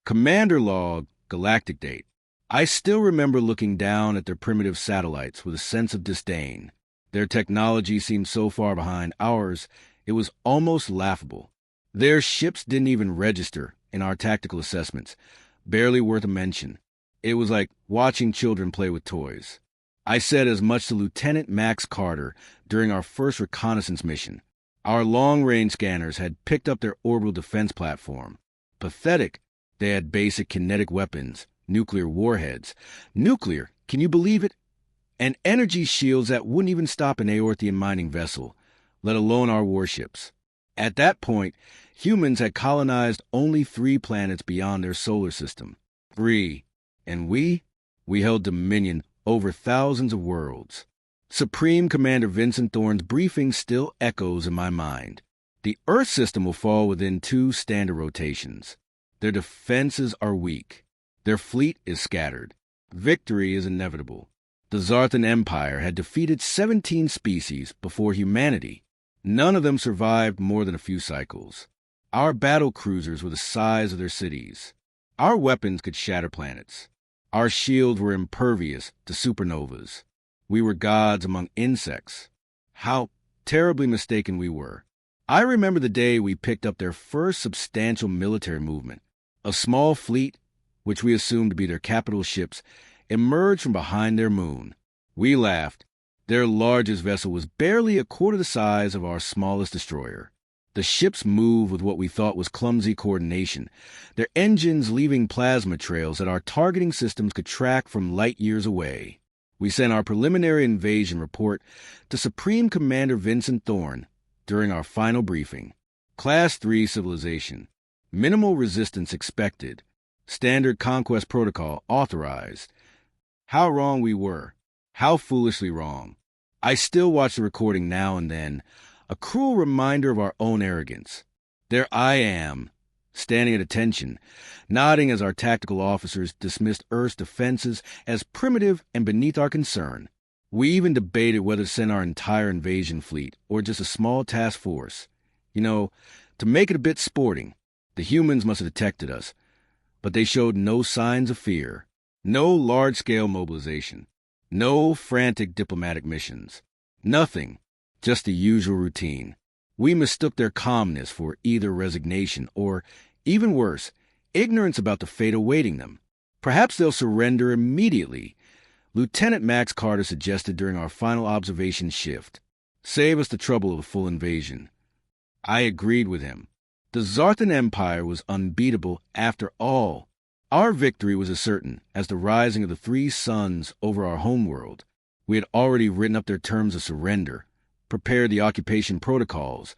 Commander log, galactic date. I still remember looking down at their primitive satellites with a sense of disdain. Their technology seemed so far behind ours, it was almost laughable. Their ships didn't even register in our tactical assessments, barely worth a mention. It was like watching children play with toys. I said as much to Lieutenant Max Carter during our first reconnaissance mission. Our long-range scanners had picked up their orbital defense platform. Pathetic. They had basic kinetic weapons, nuclear warheads. Nuclear, can you believe it? And energy shields that wouldn't even stop an Aorthian mining vessel, let alone our warships. At that point, humans had colonized only 3 planets beyond their solar system. 3. And we held dominion over thousands of worlds. Supreme Commander Vincent Thorne's briefing still echoes in my mind. The Earth system will fall within 2 standard rotations. Their defenses are weak. Their fleet is scattered. Victory is inevitable. The Zarthan Empire had defeated 17 species before humanity. None of them survived more than a few cycles. Our battle cruisers were the size of their cities. Our weapons could shatter planets. Our shields were impervious to supernovas. We were gods among insects. How terribly mistaken we were. I remember the day we picked up their first substantial military movement. A small fleet, which we assumed to be their capital ships, emerged from behind their moon. We laughed. Their largest vessel was barely a quarter the size of our smallest destroyer. The ships moved with what we thought was clumsy coordination, their engines leaving plasma trails that our targeting systems could track from light years away. We sent our preliminary invasion report to Supreme Commander Vincent Thorne during our final briefing. Class 3 civilization. Minimal resistance expected. Standard conquest protocol authorized. How wrong we were. How foolishly wrong. I still watch the recording now and then, a cruel reminder of our own arrogance. There I am, standing at attention, nodding as our tactical officers dismissed Earth's defenses as primitive and beneath our concern. We even debated whether to send our entire invasion fleet or just a small task force. To make it a bit sporting. The humans must have detected us, but they showed no signs of fear, no large-scale mobilization, no frantic diplomatic missions, nothing, just the usual routine. We mistook their calmness for either resignation or, even worse, ignorance about the fate awaiting them. Perhaps they'll surrender immediately, Lieutenant Max Carter suggested during our final observation shift. Save us the trouble of a full invasion. I agreed with him. The Zarthan Empire was unbeatable after all. Our victory was as certain as the rising of the 3 suns over our homeworld. We had already written up their terms of surrender, prepared the occupation protocols,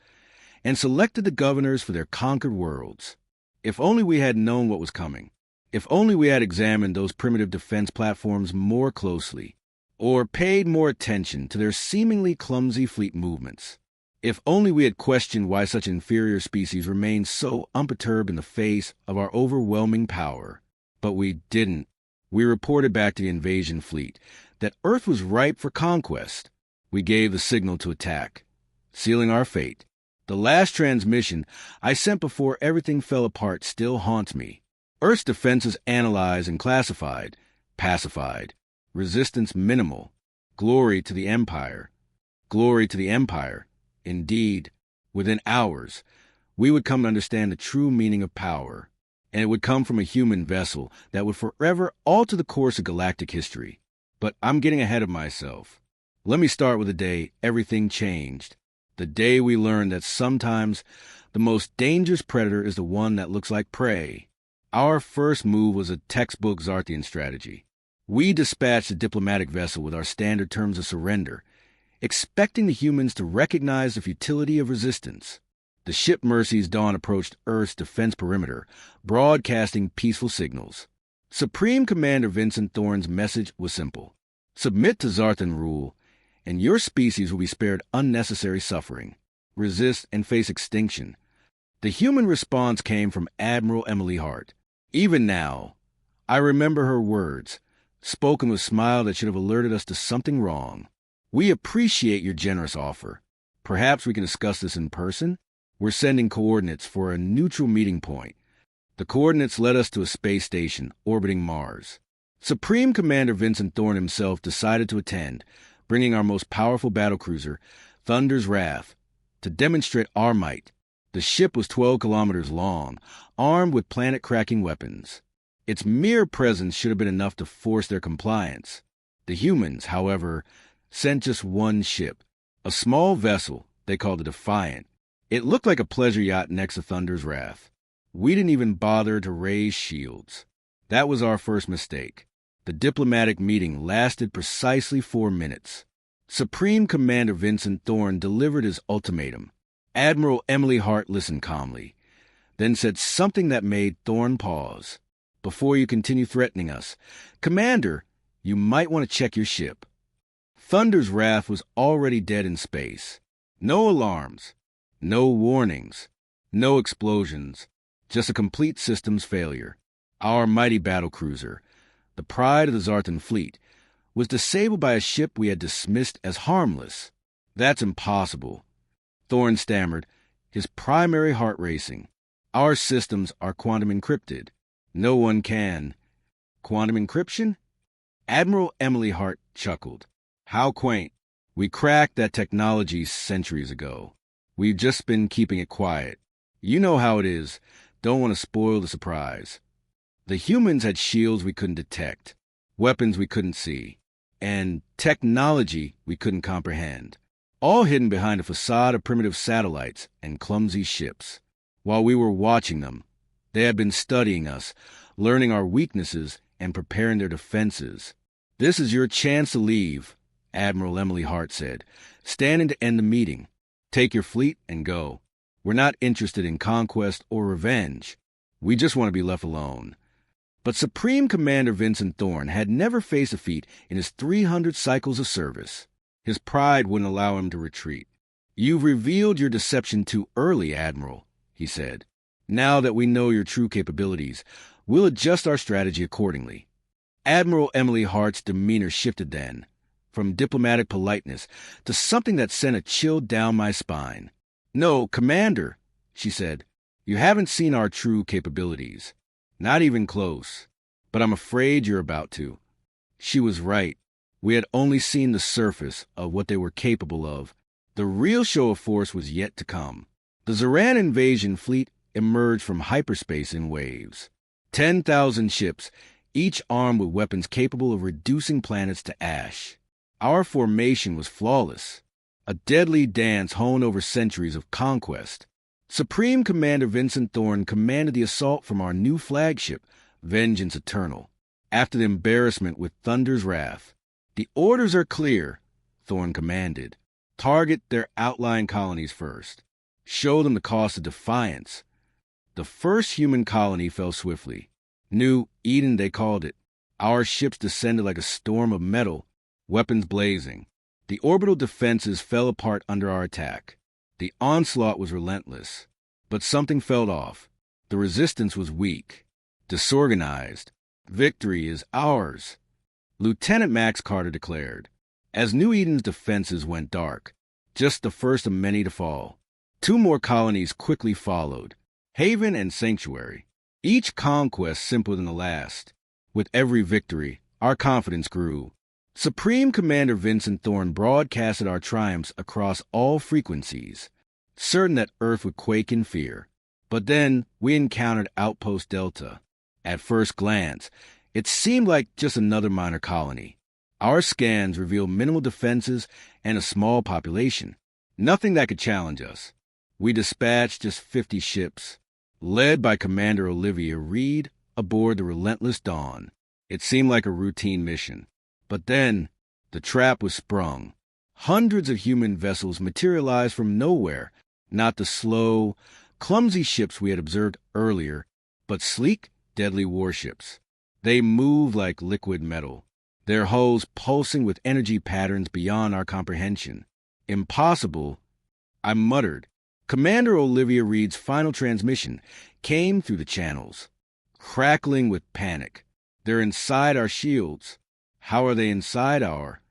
and selected the governors for their conquered worlds. If only we had known what was coming. If only we had examined those primitive defense platforms more closely, or paid more attention to their seemingly clumsy fleet movements. If only we had questioned why such inferior species remained so unperturbed in the face of our overwhelming power. But we didn't. We reported back to the invasion fleet that Earth was ripe for conquest. We gave the signal to attack, sealing our fate. The last transmission I sent before everything fell apart still haunts me. Earth's defenses analyzed and classified, pacified, resistance minimal, glory to the Empire. Glory to the Empire. Indeed, within hours, we would come to understand the true meaning of power, and it would come from a human vessel that would forever alter the course of galactic history. But I'm getting ahead of myself. Let me start with the day everything changed. The day we learned that sometimes the most dangerous predator is the one that looks like prey. Our first move was a textbook Zarthian strategy. We dispatched a diplomatic vessel with our standard terms of surrender, expecting the humans to recognize the futility of resistance. The ship Mercy's dawn approached Earth's defense perimeter, broadcasting peaceful signals. Supreme Commander Vincent Thorne's message was simple. Submit to Zarthan rule, and your species will be spared unnecessary suffering. Resist and face extinction. The human response came from Admiral Emily Hart. Even now, I remember her words, spoken with a smile that should have alerted us to something wrong. We appreciate your generous offer. Perhaps we can discuss this in person? We're sending coordinates for a neutral meeting point. The coordinates led us to a space station orbiting Mars. Supreme Commander Vincent Thorne himself decided to attend, bringing our most powerful battlecruiser, Thunder's Wrath, to demonstrate our might. The ship was 12 kilometers long, armed with planet-cracking weapons. Its mere presence should have been enough to force their compliance. The humans, however, sent just one ship, a small vessel they called the Defiant. It looked like a pleasure yacht next to Thunder's Wrath. We didn't even bother to raise shields. That was our first mistake. The diplomatic meeting lasted precisely 4 minutes. Supreme Commander Vincent Thorne delivered his ultimatum. Admiral Emily Hart listened calmly, then said something that made Thorne pause. "Before you continue threatening us, Commander, you might want to check your ship." Thunder's Wrath was already dead in space. No alarms, no warnings, no explosions, just a complete systems failure. Our mighty battlecruiser, the pride of the Zartan fleet, was disabled by a ship we had dismissed as harmless. "That's impossible," Thorne stammered, his primary heart racing. "Our systems are quantum encrypted. No one can." "Quantum encryption?" Admiral Emily Hart chuckled. "How quaint. We cracked that technology centuries ago. We've just been keeping it quiet. You know how it is. Don't want to spoil the surprise. The humans had shields we couldn't detect, weapons we couldn't see, and technology we couldn't comprehend, all hidden behind a facade of primitive satellites and clumsy ships. While we were watching them, they had been studying us, learning our weaknesses, and preparing their defenses. "This is your chance to leave," Admiral Emily Hart said, standing to end the meeting. "Take your fleet and go. We're not interested in conquest or revenge. We just want to be left alone." But Supreme Commander Vincent Thorne had never faced a defeat in his 300 cycles of service. His pride wouldn't allow him to retreat. "You've revealed your deception too early, Admiral," he said. "Now that we know your true capabilities, we'll adjust our strategy accordingly." Admiral Emily Hart's demeanor shifted then, from diplomatic politeness to something that sent a chill down my spine. "No, Commander," she said, "you haven't seen our true capabilities. Not even close. But I'm afraid you're about to." She was right. We had only seen the surface of what they were capable of. The real show of force was yet to come. The Zaran invasion fleet emerged from hyperspace in waves. 10,000 ships, each armed with weapons capable of reducing planets to ash. Our formation was flawless, a deadly dance honed over centuries of conquest. Supreme Commander Vincent Thorne commanded the assault from our new flagship, Vengeance Eternal, after the embarrassment with Thunder's Wrath. "The orders are clear," Thorne commanded. "Target their outlying colonies first. Show them the cost of defiance." The first human colony fell swiftly. New Eden, they called it. Our ships descended like a storm of metal, weapons blazing. The orbital defenses fell apart under our attack. The onslaught was relentless. But something fell off. The resistance was weak, disorganized. "Victory is ours," Lieutenant Max Carter declared, as New Eden's defenses went dark, just the first of many to fall. 2 more colonies quickly followed, Haven and Sanctuary, each conquest simpler than the last. With every victory, our confidence grew. Supreme Commander Vincent Thorne broadcasted our triumphs across all frequencies, certain that Earth would quake in fear. But then we encountered Outpost Delta. At first glance, it seemed like just another minor colony. Our scans revealed minimal defenses and a small population. Nothing that could challenge us. We dispatched just 50 ships, led by Commander Olivia Reed aboard the Relentless Dawn. It seemed like a routine mission. But then, the trap was sprung. Hundreds of human vessels materialized from nowhere, not the slow, clumsy ships we had observed earlier, but sleek, deadly warships. They moved like liquid metal, their hulls pulsing with energy patterns beyond our comprehension. "Impossible," I muttered. Commander Olivia Reed's final transmission came through the channels, crackling with panic. "They're inside our shields." "How are they inside our—"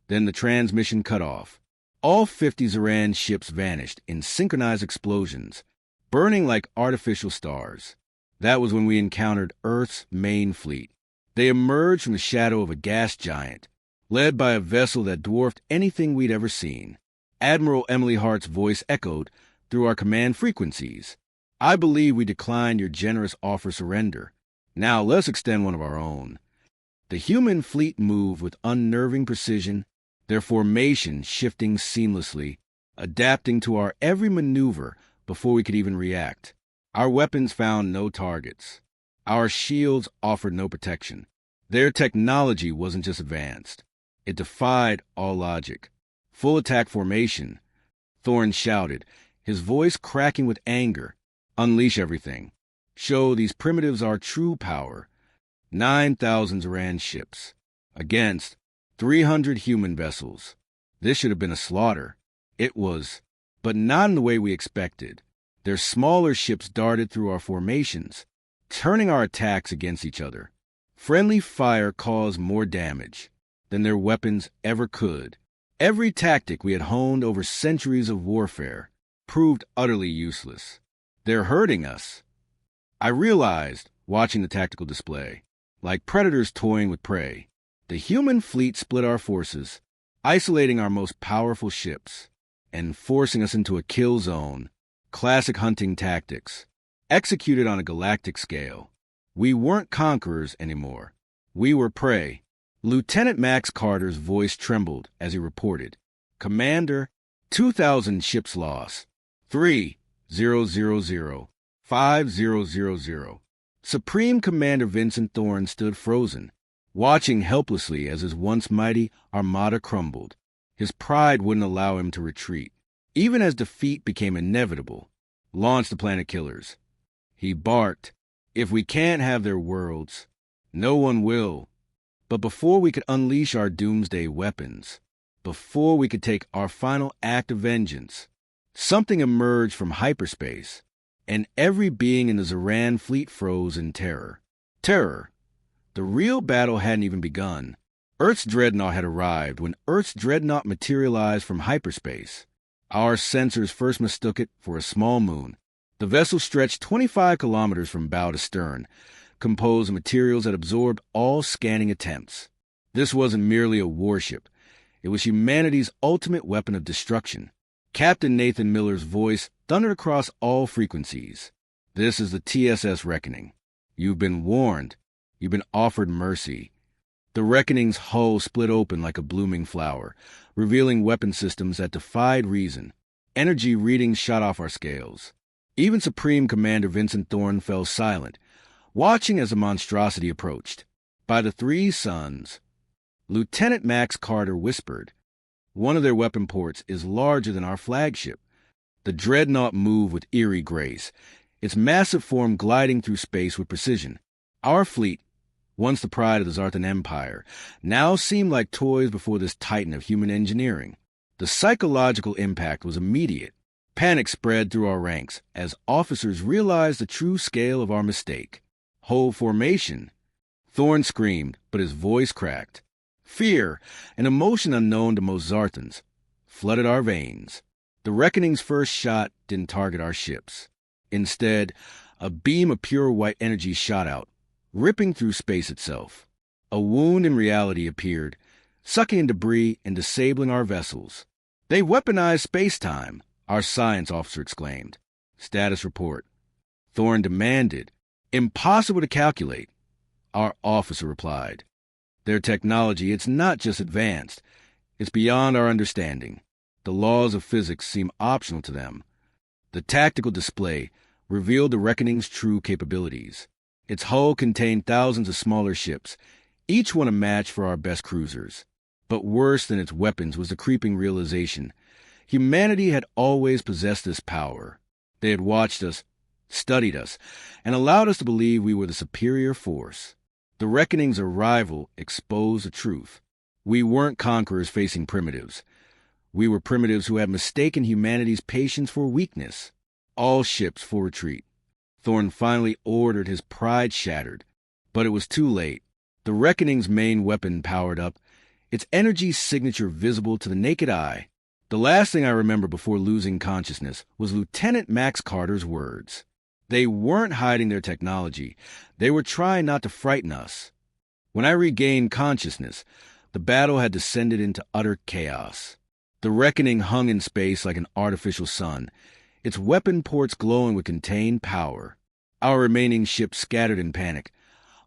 Then the transmission cut off. All 50 Zaran ships vanished in synchronized explosions, burning like artificial stars. That was when we encountered Earth's main fleet. They emerged from the shadow of a gas giant, led by a vessel that dwarfed anything we'd ever seen. Admiral Emily Hart's voice echoed through our command frequencies. I believe we declined your generous offer surrender. Now let's extend one of our own. The human fleet moved with unnerving precision, their formation shifting seamlessly, adapting to our every maneuver before we could even react. Our weapons found no targets. Our shields offered no protection. Their technology wasn't just advanced. It defied all logic. Full attack formation, Thorne shouted, his voice cracking with anger. Unleash everything. Show these primitives our true power. 9,000 Zoran ships against 300 human vessels. This should have been a slaughter. It was, but not in the way we expected. Their smaller ships darted through our formations, turning our attacks against each other. Friendly fire caused more damage than their weapons ever could. Every tactic we had honed over centuries of warfare proved utterly useless. They're hurting us. I realized, watching the tactical display, like predators toying with prey. The human fleet split our forces, isolating our most powerful ships and forcing us into a kill zone. Classic hunting tactics, executed on a galactic scale. We weren't conquerors anymore. We were prey. Lieutenant Max Carter's voice trembled as he reported, Commander, 2,000 ships lost. 3,000,5000. Supreme Commander Vincent Thorne stood frozen, watching helplessly as his once mighty armada crumbled. His pride wouldn't allow him to retreat. Even as defeat became inevitable, launch the planet killers. He barked, if we can't have their worlds, no one will. But before we could unleash our doomsday weapons, before we could take our final act of vengeance, something emerged from hyperspace, and every being in the Zoran fleet froze in terror. Terror. The real battle hadn't even begun. Earth's dreadnought had arrived when Earth's dreadnought materialized from hyperspace. Our sensors first mistook it for a small moon. The vessel stretched 25 kilometers from bow to stern, composed of materials that absorbed all scanning attempts. This wasn't merely a warship. It was humanity's ultimate weapon of destruction. Captain Nathan Miller's voice thundered across all frequencies. This is the TSS Reckoning. You've been warned. You've been offered mercy. The Reckoning's hull split open like a blooming flower, revealing weapon systems that defied reason. Energy readings shot off our scales. Even Supreme Commander Vincent Thorne fell silent, watching as the monstrosity approached. By the three suns, Lieutenant Max Carter whispered, one of their weapon ports is larger than our flagship. The dreadnought moved with eerie grace, its massive form gliding through space with precision. Our fleet, once the pride of the Zartan Empire, now seemed like toys before this titan of human engineering. The psychological impact was immediate. Panic spread through our ranks as officers realized the true scale of our mistake. Whole formation. Thorne screamed, but his voice cracked. Fear, an emotion unknown to most Zartans, flooded our veins. The Reckoning's first shot didn't target our ships. Instead, a beam of pure white energy shot out, ripping through space itself. A wound in reality appeared, sucking debris and disabling our vessels. They weaponized space-time, our science officer exclaimed. Status report. Thorne demanded. Impossible to calculate. Our officer replied. Their technology, it's not just advanced. It's beyond our understanding. The laws of physics seem optional to them. The tactical display revealed the Reckoning's true capabilities. Its hull contained thousands of smaller ships, each one a match for our best cruisers. But worse than its weapons was the creeping realization. Humanity had always possessed this power. They had watched us, studied us, and allowed us to believe we were the superior force. The Reckoning's arrival exposed the truth. We weren't conquerors facing primitives. We were primitives who had mistaken humanity's patience for weakness. All ships for retreat. Thorne finally ordered, his pride shattered. But it was too late. The Reckoning's main weapon powered up, its energy signature visible to the naked eye. The last thing I remember before losing consciousness was Lieutenant Max Carter's words. They weren't hiding their technology. They were trying not to frighten us. When I regained consciousness, the battle had descended into utter chaos. The Reckoning hung in space like an artificial sun, its weapon ports glowing with contained power. Our remaining ships scattered in panic,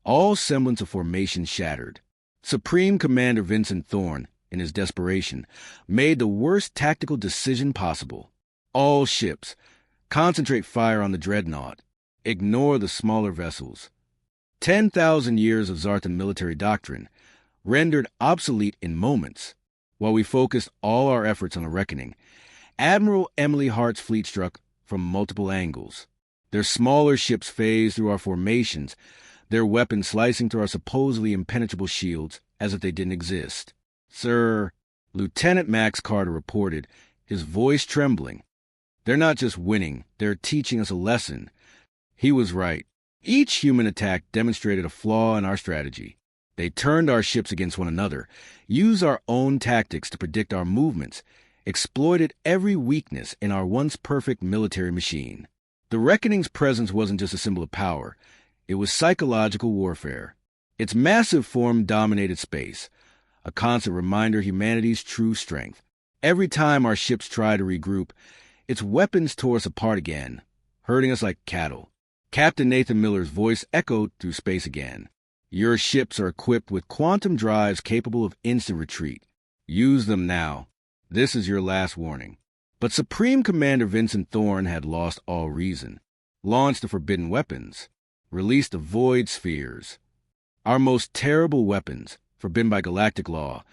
all semblance of formation shattered. Supreme Commander Vincent Thorne, in his desperation, made the worst tactical decision possible. All ships, concentrate fire on the dreadnought. Ignore the smaller vessels. 10,000 years of Zartan military doctrine, rendered obsolete in moments. While we focused all our efforts on the Reckoning, Admiral Emily Hart's fleet struck from multiple angles. Their smaller ships phased through our formations, their weapons slicing through our supposedly impenetrable shields as if they didn't exist. "Sir," Lieutenant Max Carter reported, his voice trembling. "They're not just winning, they're teaching us a lesson." He was right. Each human attack demonstrated a flaw in our strategy. They turned our ships against one another, used our own tactics to predict our movements, exploited every weakness in our once perfect military machine. The Reckoning's presence wasn't just a symbol of power. It was psychological warfare. Its massive form dominated space, a constant reminder of humanity's true strength. Every time our ships tried to regroup, its weapons tore us apart again, herding us like cattle. Captain Nathan Miller's voice echoed through space again. "Your ships are equipped with quantum drives capable of instant retreat. Use them now. This is your last warning." But Supreme Commander Vincent Thorne had lost all reason. Launched the forbidden weapons. Released the void spheres. Our most terrible weapons, forbidden by galactic law,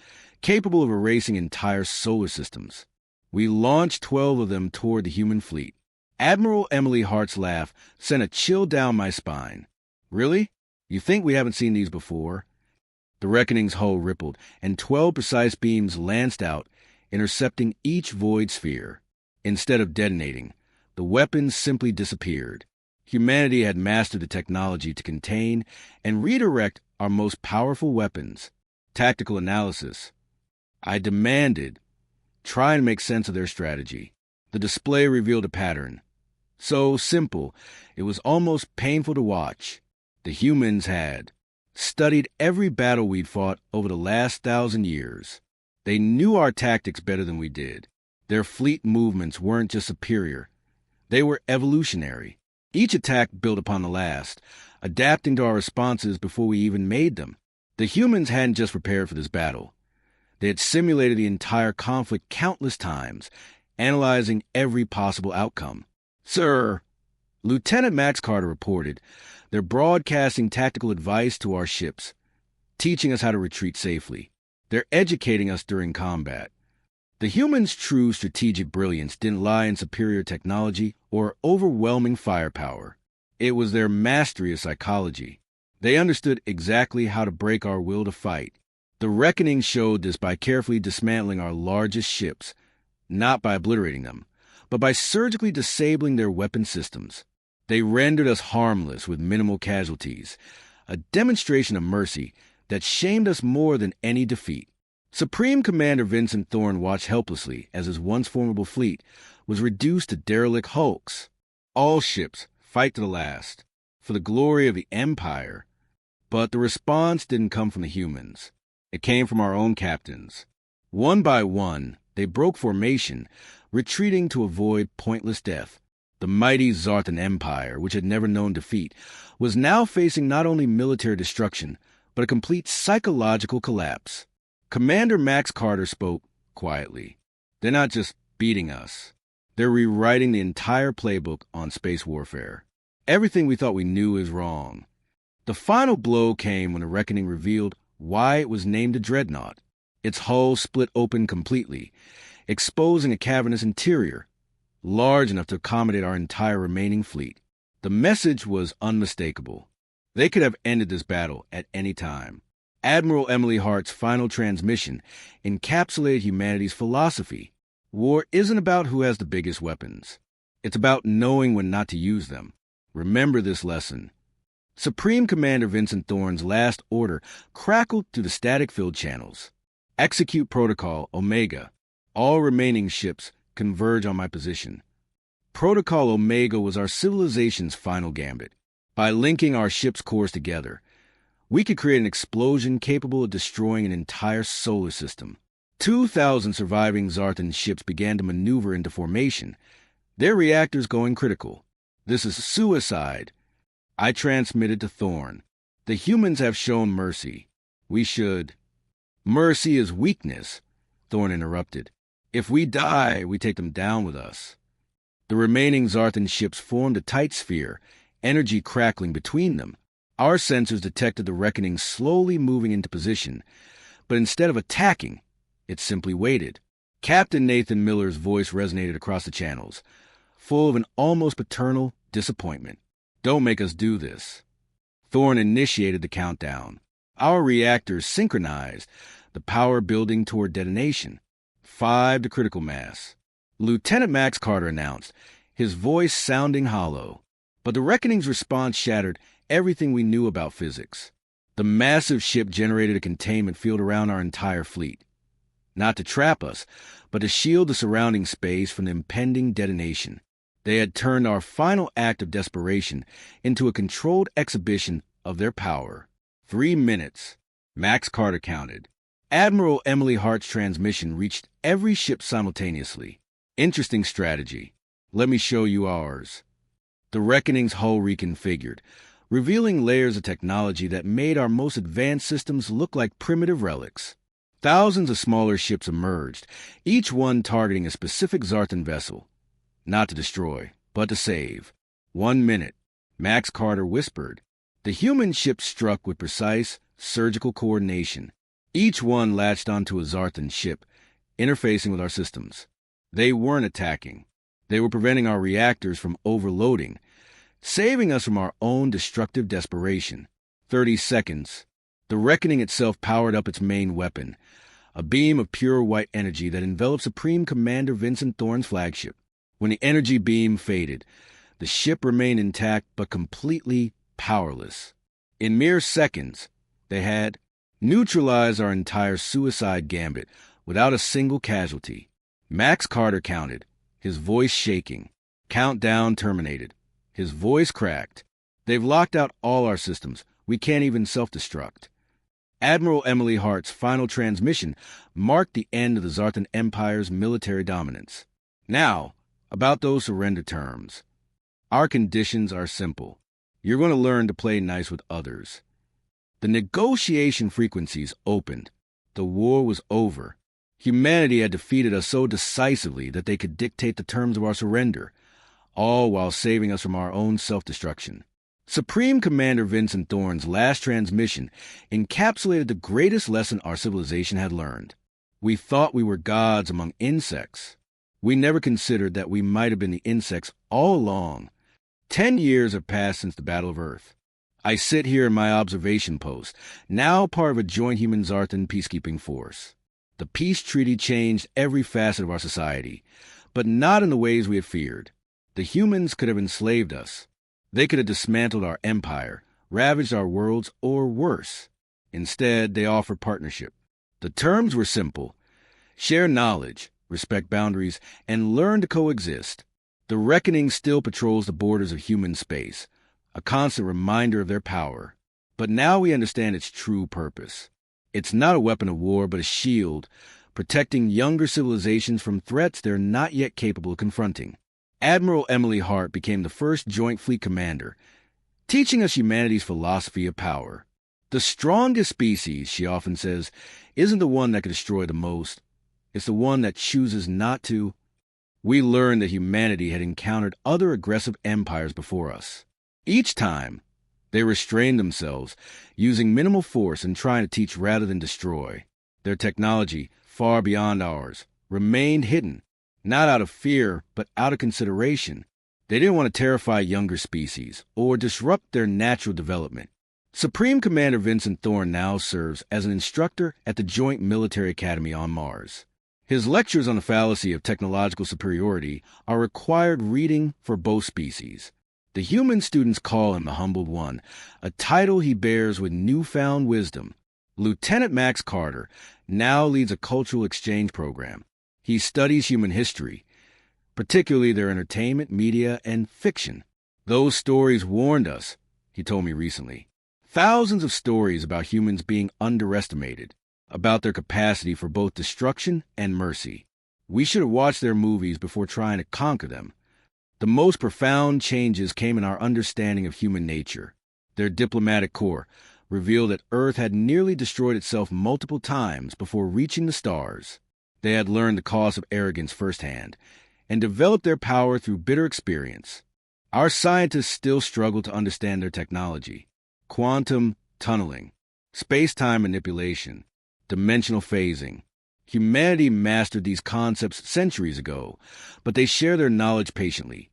capable of erasing entire solar systems. We launched 12 of them toward the human fleet. Admiral Emily Hart's laugh sent a chill down my spine. "Really? You think we haven't seen these before?" The Reckoning's hull rippled, and 12 precise beams lanced out, intercepting each void sphere. Instead of detonating, the weapons simply disappeared. Humanity had mastered the technology to contain and redirect our most powerful weapons. Tactical analysis. I demanded, try and make sense of their strategy. The display revealed a pattern. So simple, it was almost painful to watch. The humans had studied every battle we'd fought over the last 1,000 years. They knew our tactics better than we did. Their fleet movements weren't just superior. They were evolutionary. Each attack built upon the last, adapting to our responses before we even made them. The humans hadn't just prepared for this battle. They had simulated the entire conflict countless times, analyzing every possible outcome. "Sir," Lieutenant Max Carter reported, "they're broadcasting tactical advice to our ships, teaching us how to retreat safely. They're educating us during combat." The humans' true strategic brilliance didn't lie in superior technology or overwhelming firepower. It was their mastery of psychology. They understood exactly how to break our will to fight. The Reckoning showed this by carefully dismantling our largest ships, not by obliterating them, but by surgically disabling their weapon systems. They rendered us harmless with minimal casualties, a demonstration of mercy that shamed us more than any defeat. Supreme Commander Vincent Thorne watched helplessly as his once formidable fleet was reduced to derelict hulks. All ships fight to the last, for the glory of the Empire. But the response didn't come from the humans. It came from our own captains. One by one, they broke formation, retreating to avoid pointless death. The mighty Zartan Empire, which had never known defeat, was now facing not only military destruction, but a complete psychological collapse. Commander Max Carter spoke quietly. "They're not just beating us. They're rewriting the entire playbook on space warfare. Everything we thought we knew is wrong." The final blow came when the Reckoning revealed why it was named a dreadnought. Its hull split open completely, exposing a cavernous interior, large enough to accommodate our entire remaining fleet. The message was unmistakable. They could have ended this battle at any time. Admiral Emily Hart's final transmission encapsulated humanity's philosophy. War isn't about who has the biggest weapons. It's about knowing when not to use them. Remember this lesson. Supreme Commander Vincent Thorne's last order crackled through the static-filled channels. "Execute Protocol Omega. All remaining ships converge on my position." Protocol Omega was our civilization's final gambit. By linking our ship's cores together, we could create an explosion capable of destroying an entire solar system. 2,000 surviving Zartan ships began to maneuver into formation, their reactors going critical. This is suicide. I transmitted to Thorn. The humans have shown mercy. We should. Mercy is weakness, Thorn interrupted. If we die, we take them down with us. The remaining Zartan ships formed a tight sphere, energy crackling between them. Our sensors detected the reckoning slowly moving into position, but instead of attacking, it simply waited. Captain Nathan Miller's voice resonated across the channels, full of an almost paternal disappointment. Don't make us do this. Thorn initiated the countdown. Our reactors synchronized, the power building toward detonation. 5 to critical mass. Lieutenant Max Carter announced, his voice sounding hollow. But the reckoning's response shattered everything we knew about physics. The massive ship generated a containment field around our entire fleet. Not to trap us, but to shield the surrounding space from the impending detonation. They had turned our final act of desperation into a controlled exhibition of their power. 3 minutes. Max Carter counted. Admiral Emily Hart's transmission reached every ship simultaneously. Interesting strategy. Let me show you ours. The Reckoning's hull reconfigured, revealing layers of technology that made our most advanced systems look like primitive relics. Thousands of smaller ships emerged, each one targeting a specific Zartan vessel. Not to destroy, but to save. 1 minute. Max Carter whispered. The human ships struck with precise, surgical coordination. Each one latched onto a Zartan ship, interfacing with our systems. They weren't attacking. They were preventing our reactors from overloading, saving us from our own destructive desperation. 30 seconds. The Reckoning itself powered up its main weapon, a beam of pure white energy that enveloped Supreme Commander Vincent Thorn's flagship. When the energy beam faded, the ship remained intact but completely powerless. In mere seconds, they had neutralized our entire suicide gambit without a single casualty. Max Carter counted, his voice shaking. Countdown terminated. His voice cracked. They've locked out all our systems. We can't even self-destruct. Admiral Emily Hart's final transmission marked the end of the Zartan Empire's military dominance. Now, about those surrender terms. Our conditions are simple. You're going to learn to play nice with others. The negotiation frequencies opened. The war was over. Humanity had defeated us so decisively that they could dictate the terms of our surrender, all while saving us from our own self-destruction. Supreme Commander Vincent Thorn's last transmission encapsulated the greatest lesson our civilization had learned. We thought we were gods among insects. We never considered that we might have been the insects all along. 10 years have passed since the Battle of Earth. I sit here in my observation post, now part of a joint human-Zartan peacekeeping force. The peace treaty changed every facet of our society, but not in the ways we had feared. The humans could have enslaved us. They could have dismantled our empire, ravaged our worlds, or worse. Instead, they offered partnership. The terms were simple. Share knowledge, respect boundaries, and learn to coexist. The Reckoning still patrols the borders of human space, a constant reminder of their power. But now we understand its true purpose. It's not a weapon of war, but a shield, protecting younger civilizations from threats they're not yet capable of confronting. Admiral Emily Hart became the first Joint Fleet Commander, teaching us humanity's philosophy of power. The strongest species, she often says, isn't the one that can destroy the most. It's the one that chooses not to. We learned that humanity had encountered other aggressive empires before us. Each time, they restrained themselves, using minimal force and trying to teach rather than destroy. Their technology, far beyond ours, remained hidden, not out of fear, but out of consideration. They didn't want to terrify younger species or disrupt their natural development. Supreme Commander Vincent Thorn now serves as an instructor at the Joint Military Academy on Mars. His lectures on the fallacy of technological superiority are required reading for both species. The human students call him the Humbled One, a title he bears with newfound wisdom. Lieutenant Max Carter now leads a cultural exchange program. He studies human history, particularly their entertainment, media, and fiction. Those stories warned us, he told me recently. Thousands of stories about humans being underestimated, about their capacity for both destruction and mercy. We should have watched their movies before trying to conquer them. The most profound changes came in our understanding of human nature. Their diplomatic corps revealed that Earth had nearly destroyed itself multiple times before reaching the stars. They had learned the cost of arrogance firsthand and developed their power through bitter experience. Our scientists still struggle to understand their technology. Quantum tunneling, space-time manipulation, dimensional phasing. Humanity mastered these concepts centuries ago, but they share their knowledge patiently,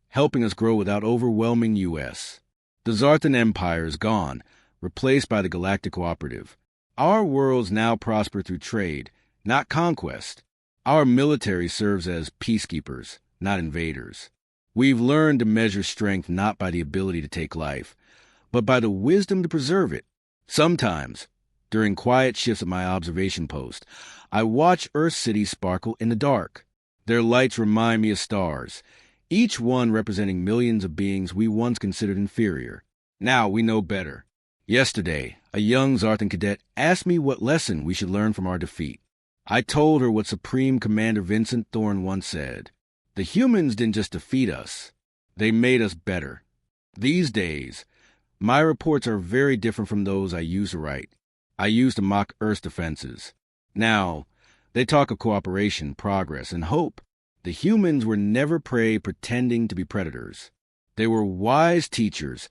helping us grow without overwhelming us. The Zartan Empire is gone, replaced by the Galactic Cooperative. Our worlds now prosper through trade, not conquest. Our military serves as peacekeepers, not invaders. We've learned to measure strength not by the ability to take life, but by the wisdom to preserve it. Sometimes, during quiet shifts at my observation post, I watch Earth cities sparkle in the dark. Their lights remind me of stars, each one representing millions of beings we once considered inferior. Now we know better. Yesterday, a young Zartan cadet asked me what lesson we should learn from our defeat. I told her what Supreme Commander Vincent Thorne once said. The humans didn't just defeat us, they made us better. These days, my reports are very different from those I used to write. I used to mock Earth's defenses. Now, they talk of cooperation, progress, and hope. The humans were never prey pretending to be predators. They were wise teachers,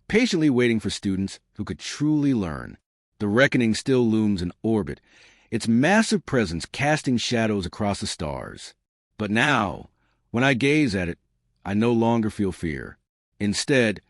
patiently waiting for students who could truly learn. The reckoning still looms in orbit, its massive presence casting shadows across the stars. But now, when I gaze at it, I no longer feel fear. Instead,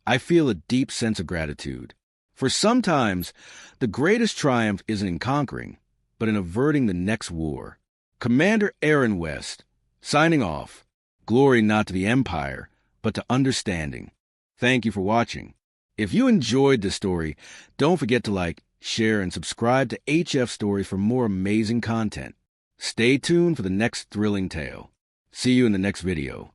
I feel a deep sense of gratitude. For sometimes, the greatest triumph isn't in conquering, but in averting the next war. Commander Aaron West, signing off. Glory not to the Empire, but to understanding. Thank you for watching. If you enjoyed this story, don't forget to like, share, and subscribe to HF Stories for more amazing content. Stay tuned for the next thrilling tale. See you in the next video.